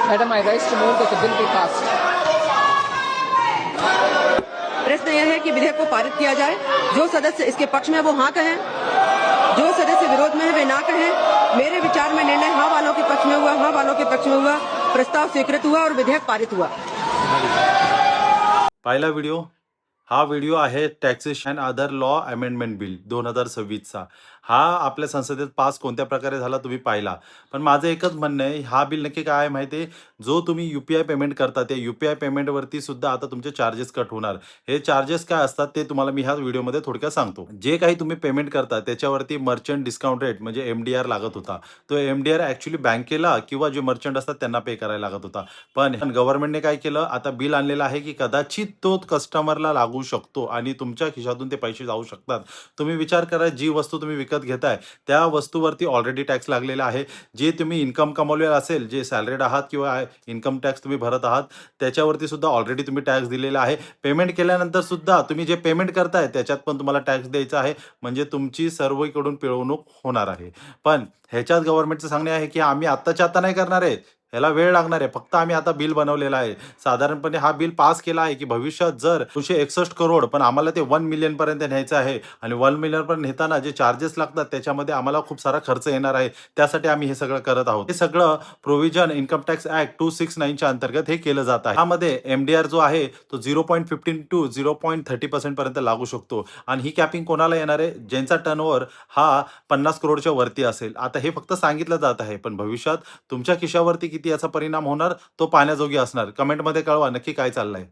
Madam, I rise to move that the bill be passed. प्रश्न यह है कि विधेयक को पारित किया जाए। जो सदस्य इसके पक्ष में है वो हाँ कहें, जो सदस्य विरोध में है वे ना कहें। मेरे विचार में निर्णय हाँ वालों के पक्ष में हुआ, हाँ वालों के पक्ष में हुआ। प्रस्ताव स्वीकृत हुआ और विधेयक पारित हुआ। पहिला व्हिडिओ हा व्हिडिओ आहे taxation and other law amendment bill 2026चा। हा आपल्या संसदेत पास कोणत्या प्रकारे झाला तुम्ही पाहिला। पण माझं एकच म्हणणं आहे, हा बिल नक्की काय आहे माहिती आहे, जो तुम्ही यूपीआय पेमेंट करता त्या यूपीआय पेमेंटवरती सुद्धा आता तुमचे चार्जेस कट होणार। हे चार्जेस काय असतात ते तुम्हाला मी ह्या व्हिडिओमध्ये थोडक्यात सांगतो। जे काही तुम्ही पेमेंट करता त्याच्यावरती मर्चंट डिस्काउंट रेट म्हणजे एमडीआर लागत होता। तो एमडीआर ॲक्च्युअली बँकेला किंवा जे मर्चंट असतात त्यांना पे करायला लागत होता। पण गव्हर्नमेंटने काय केलं, आता बिल आणलेलं आहे की कदाचित तो कस्टमरला लागू शकतो आणि तुमच्या खिशातून ते पैसे जाऊ शकतात। तुम्ही विचार करा, जी वस्तू तुम्ही विकत घेताय त्या वस्तूवरती ऑलरेडी टॅक्स लागलेला आहे। जे तुम्ही इन्कम कमवलेलं असेल, जे सॅलरीड आहात किंवा इन्कम टॅक्स तुम्ही भरत आहात त्याच्यावरती सुद्धा ऑलरेडी तुम्ही टॅक्स दिलेला आहे। पेमेंट केल्यानंतर सुद्धा तुम्ही जे पेमेंट करताय त्याच्यात पण तुम्हाला टॅक्स द्यायचा आहे, म्हणजे तुमची सर्वकडून पिळवणूक होणार आहे। पण ह्याच्यात गव्हर्नमेंटचं सांगणे आहे की आम्ही आत्ताच्या आता नाही करणार आहे, ह्याला वेळ लागणार आहे। फक्त आम्ही आता बिल बनवलेला आहे। साधारणपणे हा बिल पास केला आहे की भविष्यात जर 261 करोड पण आम्हाला ते 1 मिलियन पर्यंत न्यायचं आहे आणि 1 मिलियन पर्यंत नेताना जे चार्जेस लागतात त्याच्यामध्ये आम्हाला खूप सारा खर्च येणार आहे। त्यासाठी आम्ही हे सगळं करत आहोत। हे सगळं प्रोव्हिजन इन्कम टॅक्स ॲक्ट 269 च्या अंतर्गत हे केलं जात आहे। यामध्ये एमडीआर जो आहे तो 0.15 टू 0.30% पर्यंत लागू शकतो आणि ही कॅपिंग कोणाला येणार आहे, ज्यांचा टर्नओव्हर हा 50 करोडच्या वरती असेल। आता हे फक्त सांगितलं जात आहे, पण भविष्यात तुमच्या खिशावरती किती याचा परिणाम होणार तो पाहण्याजोगी असणार। कमेंटमध्ये कळवा नक्की काय चाललंय।